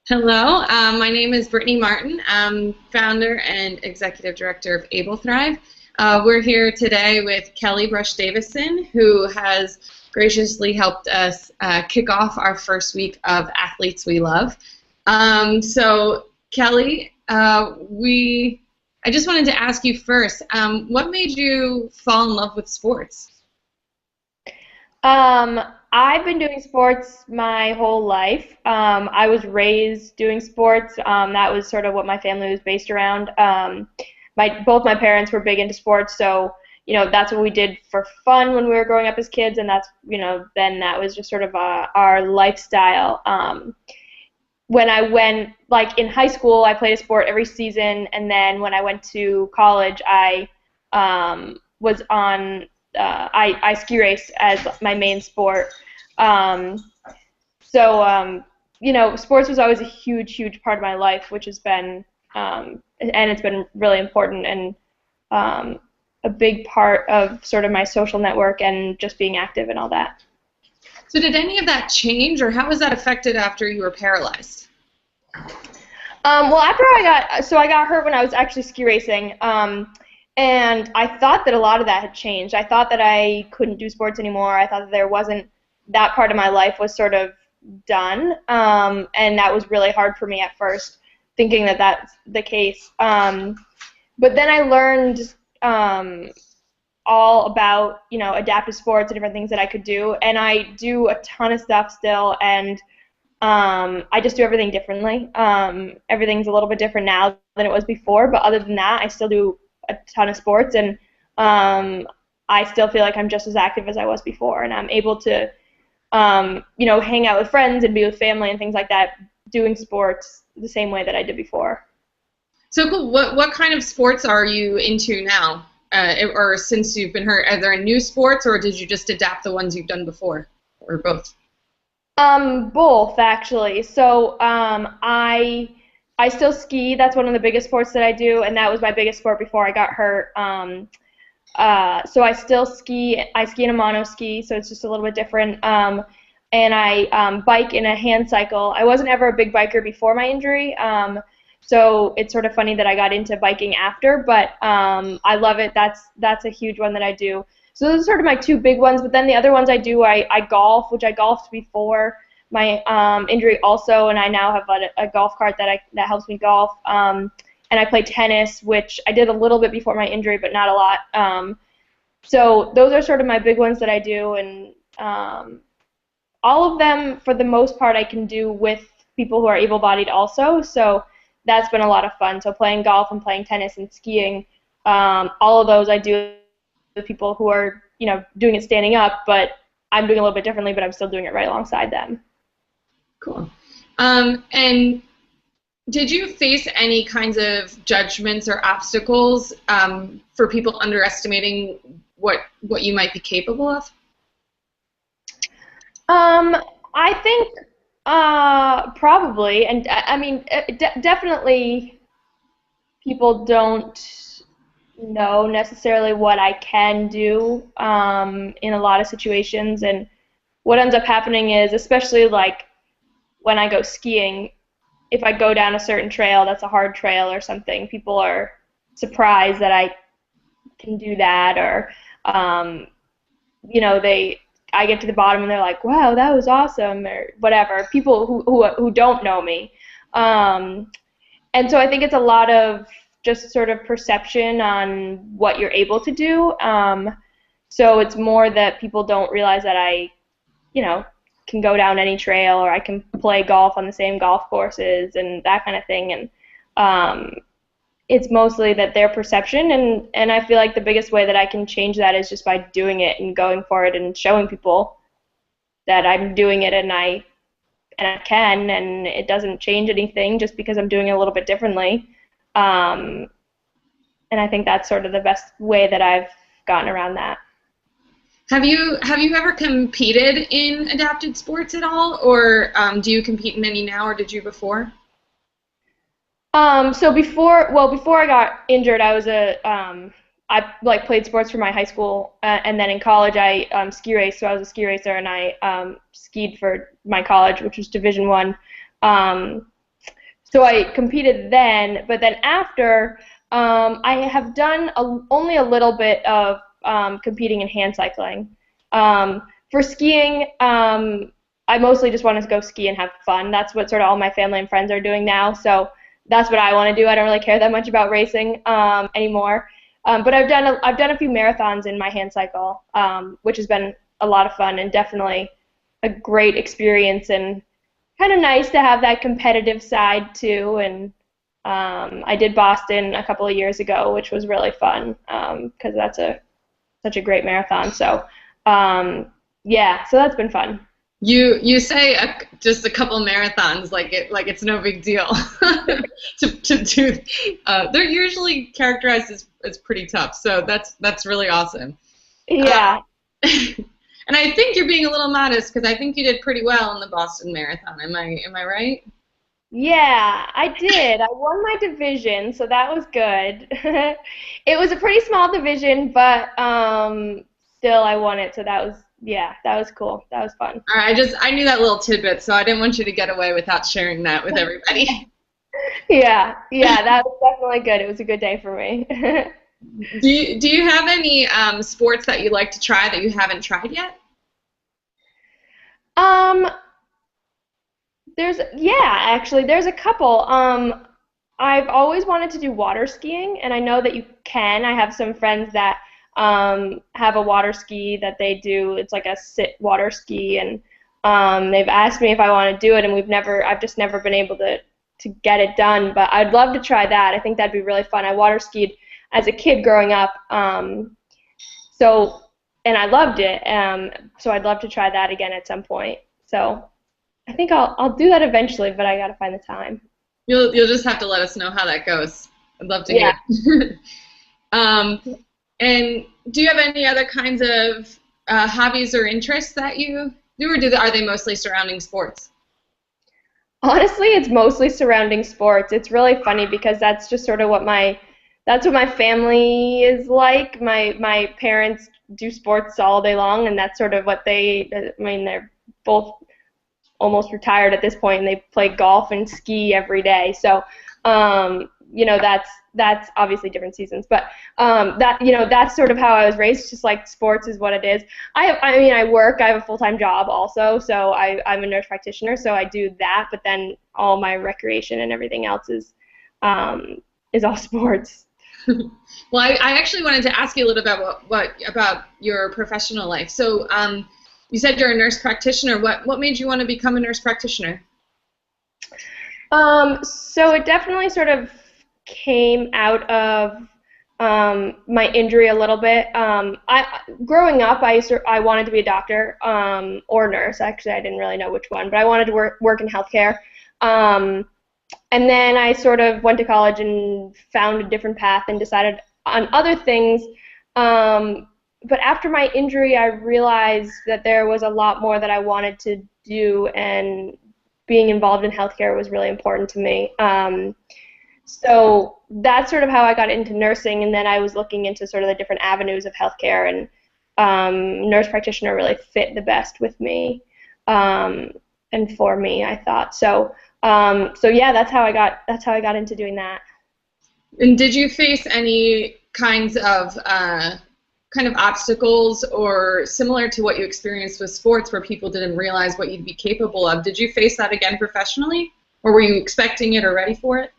Hello, my name is Brittany Martin. I'm founder and executive director of AbleThrive. We're here today with Kelly Brush Davisson, who has graciously helped us kick off our first week of Athletes We Love. Kelly, I just wanted to ask you first, what made you fall in love with sports? I've been doing sports my whole life. I was raised doing sports. That was sort of what my family was based around. Both my parents were big into sports, so that's what we did for fun when we were growing up as kids, and that's then that was just sort of our lifestyle. When I went in high school, I played a sport every season, and then when I went to college, I was on I ski race as my main sport. Um, Sports was always a huge part of my life, which has been, and it's been really important and a big part of sort of my social network and just being active and all that. So did any of that change, or how was that affected after you were paralyzed? Well, after I got hurt when I was actually ski racing. And I thought that a lot of that had changed. I thought that I couldn't do sports anymore. I thought that there wasn't, that part of my life was sort of done. And that was really hard for me at first, thinking that that's the case. But then I learned all about, adaptive sports and different things that I could do. And I do a ton of stuff still, and I just do everything differently. Everything's a little bit different now than it was before, but other than that, I still do a ton of sports, and I still feel like I'm just as active as I was before, and I'm able to hang out with friends and be with family and things like that, doing sports the same way that I did before. So cool. What kind of sports are you into now, or since you've been hurt? Are there new sports, or did you just adapt the ones you've done before, or both? Both actually. So I still ski. That's one of the biggest sports that I do, and that was my biggest sport before I got hurt. So I still ski. I ski in a mono ski, so it's just a little bit different. And I bike in a hand cycle. I wasn't ever a big biker before my injury, so it's sort of funny that I got into biking after, but I love it. That's a huge one that I do. So those are sort of my two big ones, but then the other ones I do, I golf, which I golfed before my injury also, and I now have a golf cart that helps me golf. And I play tennis, which I did a little bit before my injury, but not a lot. So those are sort of my big ones that I do, and all of them, for the most part, I can do with people who are able-bodied also. So that's been a lot of fun. So playing golf and playing tennis and skiing, all of those I do with people who are doing it standing up, but I'm doing it a little bit differently, but I'm still doing it right alongside them. Cool. And did you face any kinds of judgments or obstacles for people underestimating what you might be capable of? I think probably, and I mean, definitely people don't know necessarily what I can do in a lot of situations, and what ends up happening is, especially when I go skiing, if I go down a certain trail that's a hard trail or something, people are surprised that I can do that, or I get to the bottom and they're like, "Wow, that was awesome," or whatever. People who don't know me, and so I think it's a lot of just sort of perception on what you're able to do. So it's more that people don't realize that I, can go down any trail, or I can play golf on the same golf courses and that kind of thing. And it's mostly that their perception, and I feel like the biggest way that I can change that is just by doing it and going for it and showing people that I'm doing it, and I can, and it doesn't change anything just because I'm doing it a little bit differently. And I think that's sort of the best way that I've gotten around that. Have you ever competed in adapted sports at all, or do you compete in any now, or did you before? So before I got injured, I played sports for my high school, and then in college I ski raced. So I was a ski racer, and I skied for my college, which was Division I. So I competed then, but then after, I have done only a little bit of competing in hand cycling. For skiing, I mostly just want to go ski and have fun. That's what sort of all my family and friends are doing now, so that's what I want to do. I don't really care that much about racing anymore. But I've done a few marathons in my hand cycle, which has been a lot of fun and definitely a great experience, and kind of nice to have that competitive side too. And I did Boston a couple of years ago, which was really fun because that's such a great marathon. So yeah, so that's been fun. You say just a couple marathons like it's no big deal to do. They're usually characterized as pretty tough, so that's really awesome. Yeah. And I think you're being a little modest because I think you did pretty well in the Boston Marathon. Am I right? Yeah, I did. I won my division, so that was good. It was a pretty small division, but still I won it, so that was cool. That was fun. All right, I knew that little tidbit, so I didn't want you to get away without sharing that with everybody. Yeah, that was definitely good. It was a good day for me. Do you have any sports that you'd like to try that you haven't tried yet? There's a couple. I've always wanted to do water skiing, and I know that you can. I have some friends that have a water ski that they do. It's like a sit water ski, and they've asked me if I want to do it, and I've just never been able to get it done. But I'd love to try that. I think that'd be really fun. I water skied as a kid growing up, and I loved it. So I'd love to try that again at some point. So I think I'll do that eventually, but I gotta find the time. You'll just have to let us know how that goes. I'd love to hear. And do you have any other kinds of hobbies or interests that you do, or are they mostly surrounding sports? Honestly, it's mostly surrounding sports. It's really funny because that's just sort of what my family is like. My parents do sports all day long, and that's sort of what they're both almost retired at this point, and they play golf and ski every day. So, that's obviously different seasons, but that's sort of how I was raised. Just like sports is what it is. I work. I have a full-time job also, so I'm a nurse practitioner, so I do that. But then all my recreation and everything else is all sports. Well, I actually wanted to ask you a little about your professional life. So, you said you're a nurse practitioner. What made you want to become a nurse practitioner? So it definitely sort of came out of my injury a little bit. Growing up, I wanted to be a doctor or nurse. Actually, I didn't really know which one, but I wanted to work in healthcare. And then I sort of went to college and found a different path and decided on other things. But after my injury, I realized that there was a lot more that I wanted to do, and being involved in healthcare was really important to me. So that's sort of how I got into nursing, and then I was looking into sort of the different avenues of healthcare, and nurse practitioner really fit the best with me and for me, I thought. So yeah, that's how I got into doing that. And did you face any kinds of obstacles, or similar to what you experienced with sports where people didn't realize what you'd be capable of? Did you face that again professionally, or were you expecting it or ready for it?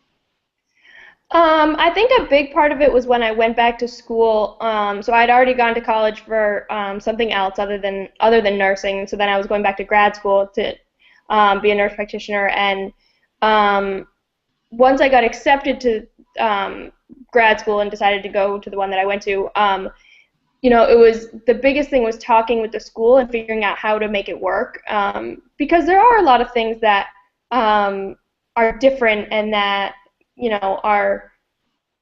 I think a big part of it was when I went back to school. So I'd already gone to college for something else other than nursing. So then I was going back to grad school to be a nurse practitioner. And once I got accepted to grad school and decided to go to the one that I went to, it was the biggest thing was talking with the school and figuring out how to make it work. Because there are a lot of things that are different and that are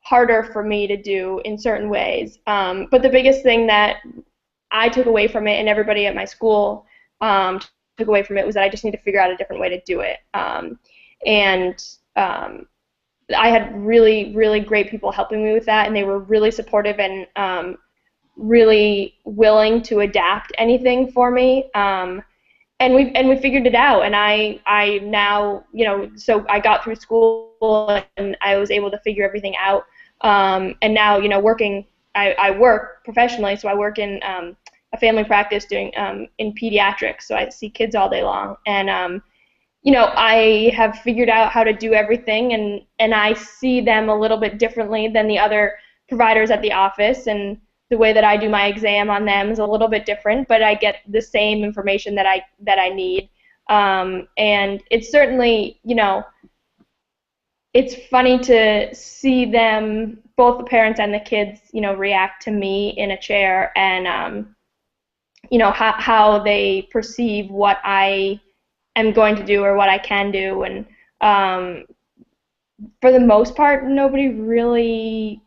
harder for me to do in certain ways. But the biggest thing that I took away from it, and everybody at my school took away from it, was that I just need to figure out a different way to do it. I had really, really great people helping me with that, and they were really supportive and really willing to adapt anything for me. we figured it out, and I now, so I got through school and I was able to figure everything out, and now, working, I work professionally, so I work in a family practice doing in pediatrics, so I see kids all day long, and I have figured out how to do everything, and I see them a little bit differently than the other providers at the office, and the way that I do my exam on them is a little bit different, but I get the same information that I need. And it's certainly, it's funny to see them, both the parents and the kids, react to me in a chair, and how they perceive what I am going to do or what I can do. And for the most part, nobody really.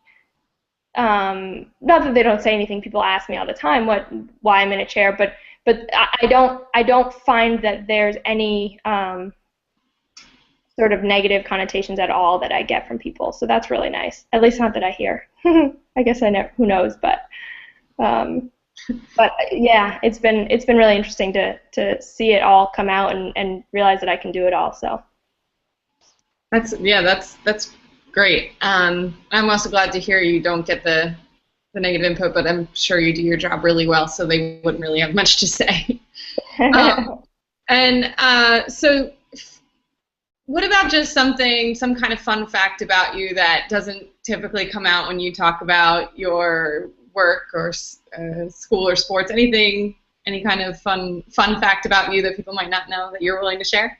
Not that they don't say anything. People ask me all the time why I'm in a chair, but I don't find that there's any sort of negative connotations at all that I get from people. So that's really nice. At least not that I hear. I guess I know. Who knows? But yeah, it's been really interesting to see it all come out and realize that I can do it all. So that's great. I'm also glad to hear you don't get the negative input, but I'm sure you do your job really well, so they wouldn't really have much to say. So what about just some kind of fun fact about you that doesn't typically come out when you talk about your work or school or sports? Any kind of fun fact about you that people might not know that you're willing to share?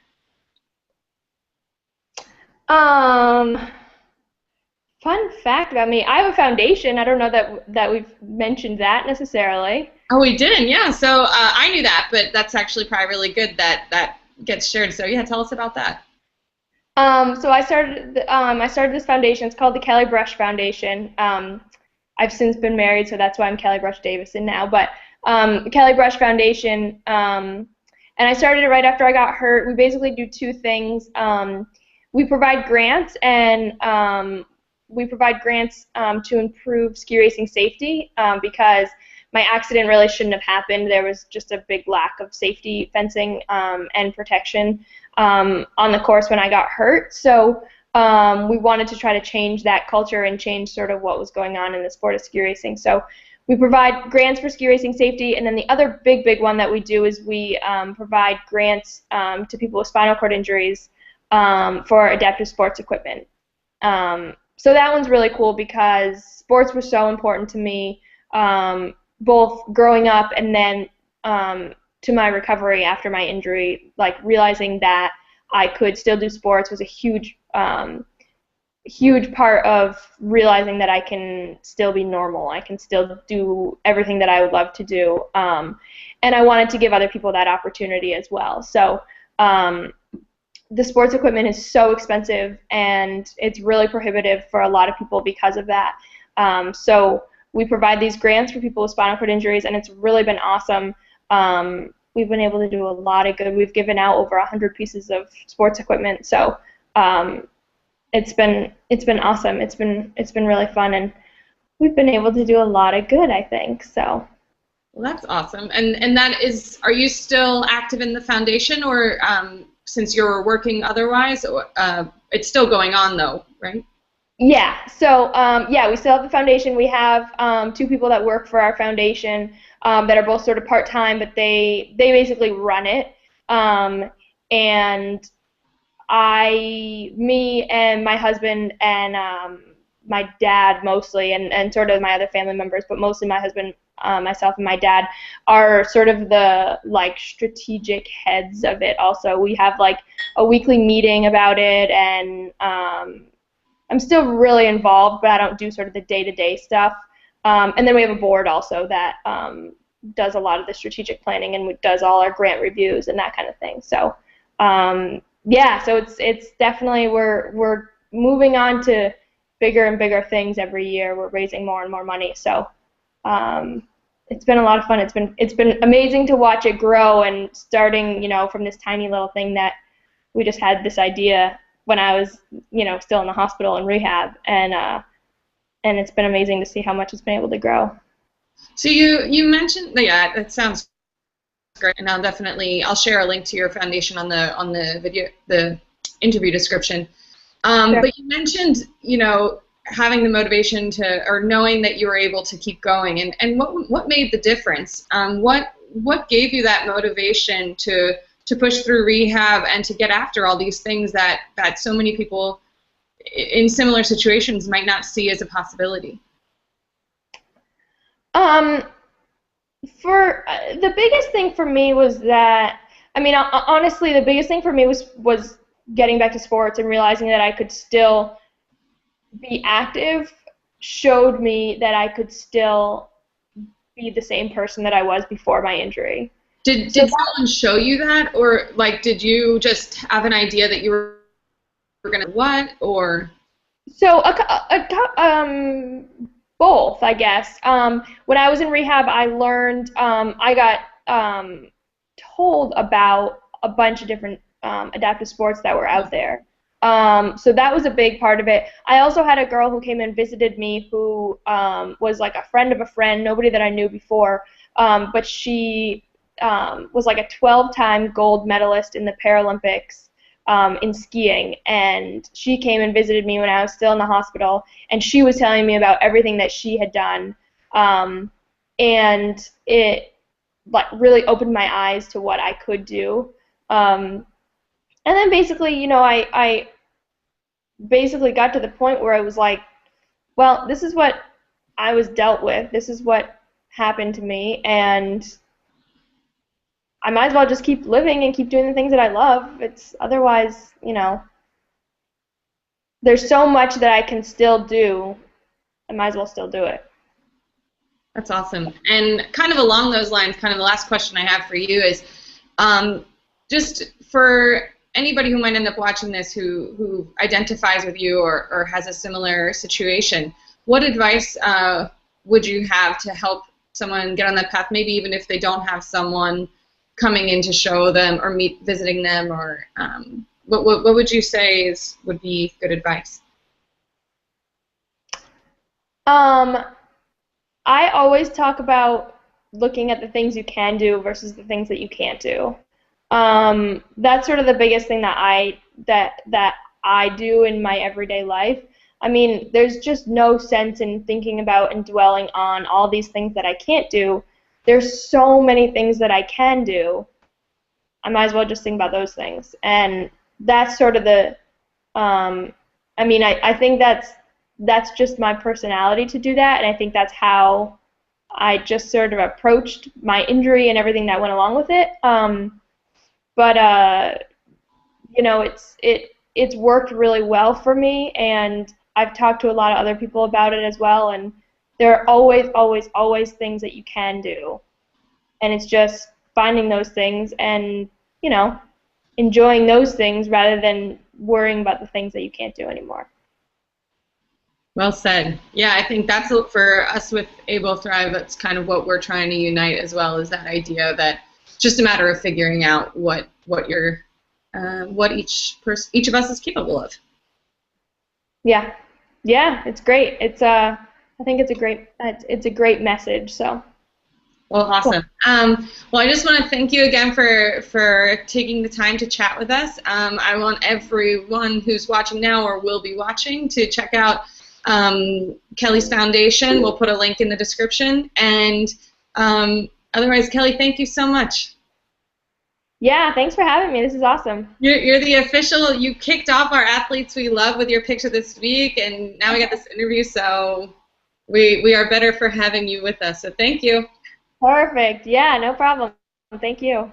Fun fact about me, I have a foundation. I don't know that we've mentioned that necessarily. Oh, we didn't, yeah. So I knew that, but that's actually probably really good that gets shared. So yeah, tell us about that. So I started this foundation. It's called the Kelly Brush Foundation. I've since been married, so that's why I'm Kelly Brush Davisson now. But the Kelly Brush Foundation, and I started it right after I got hurt. We basically do two things. We provide grants, and to improve ski racing safety, because my accident really shouldn't have happened. There was just a big lack of safety fencing and protection on the course when I got hurt. So we wanted to try to change that culture and change sort of what was going on in the sport of ski racing. So we provide grants for ski racing safety, and then the other big one that we do is we provide grants to people with spinal cord injuries for adaptive sports equipment. So that one's really cool because sports were so important to me, both growing up and then to my recovery after my injury. Like, realizing that I could still do sports was a huge part of realizing that I can still be normal. I can still do everything that I would love to do, and I wanted to give other people that opportunity as well. So the sports equipment is so expensive, and it's really prohibitive for a lot of people because of that. So we provide these grants for people with spinal cord injuries, and it's really been awesome. We've been able to do a lot of good. We've given out over 100 pieces of sports equipment, so it's been awesome. It's been really fun, and we've been able to do a lot of good, I think. So. Well, that's awesome. And that is, are you still active in the foundation, or since you're working otherwise, it's still going on though, right? Yeah. So yeah, we still have the foundation. We have 2 people that work for our foundation that are both sort of part-time, but they basically run it. And me and my husband and my dad mostly, and sort of my other family members, but mostly my husband, myself, and my dad are sort of the strategic heads of it. Also, we have a weekly meeting about it, and I'm still really involved, but I don't do sort of the day-to-day stuff. And then we have a board also that does a lot of the strategic planning and does all our grant reviews and that kind of thing. So yeah, so it's definitely, we're moving on to bigger and bigger things every year. We're raising more and more money. So it's been a lot of fun. It's been amazing to watch it grow, and starting, from this tiny little thing that we just had this idea when I was, still in the hospital and rehab, and it's been amazing to see how much it's been able to grow. So you mentioned, yeah, that sounds great. And I'll share a link to your foundation on the video, the interview description. Sure. But you mentioned, having the motivation or knowing that you were able to keep going, and what made the difference? What gave you that motivation to push through rehab and to get after all these things that so many people in similar situations might not see as a possibility? The biggest thing for me was that, honestly, the biggest thing for me was getting back to sports and realizing that I could still be active. Showed me that I could still be the same person that I was before my injury. Did someone show you that, or did you just have an idea that you were gonna what, or? So both, I guess. When I was in rehab, I learned, I got told about a bunch of different adaptive sports that were out there. So that was a big part of it. I also had a girl who came and visited me who was like a friend of a friend, nobody that I knew before, but she was like a 12-time gold medalist in the Paralympics in skiing, and she came and visited me when I was still in the hospital, and she was telling me about everything that she had done, and it really opened my eyes to what I could do. And then basically, I basically got to the point where I was like, well, this is what I was dealt with. This is what happened to me, and I might as well just keep living and keep doing the things that I love. It's otherwise, there's so much that I can still do. I might as well still do it. That's awesome. And kind of along those lines, kind of the last question I have for you is, just for anybody who might end up watching this who identifies with you or has a similar situation, what advice would you have to help someone get on that path, maybe even if they don't have someone coming in to show them or visiting them, or what would you say would be good advice? I always talk about looking at the things you can do versus the things that you can't do. That's sort of the biggest thing that I do in my everyday life. There's just no sense in thinking about and dwelling on all these things that I can't do. There's so many things that I can do. I might as well just think about those things. And that's sort of the, I think that's just my personality to do that, and I think that's how I just sort of approached my injury and everything that went along with it. It's worked really well for me, and I've talked to a lot of other people about it as well, and there are always, always, always things that you can do. And it's just finding those things and, enjoying those things rather than worrying about the things that you can't do anymore. Well said. Yeah, I think that's for us with AbleThrive, that's kind of what we're trying to unite as well, is that idea that it's just a matter of figuring out what each of us is capable of. Yeah, it's great. I think it's a great message. So. Well, awesome. Cool. Well, I just want to thank you again for taking the time to chat with us. I want everyone who's watching now or will be watching to check out Kelly's foundation. We'll put a link in the description. And otherwise, Kelly, thank you so much. Yeah, thanks for having me. This is awesome. You're the official. You kicked off our Athletes We Love with your picture this week, and now we got this interview, so we are better for having you with us. So thank you. Perfect. Yeah, no problem. Thank you.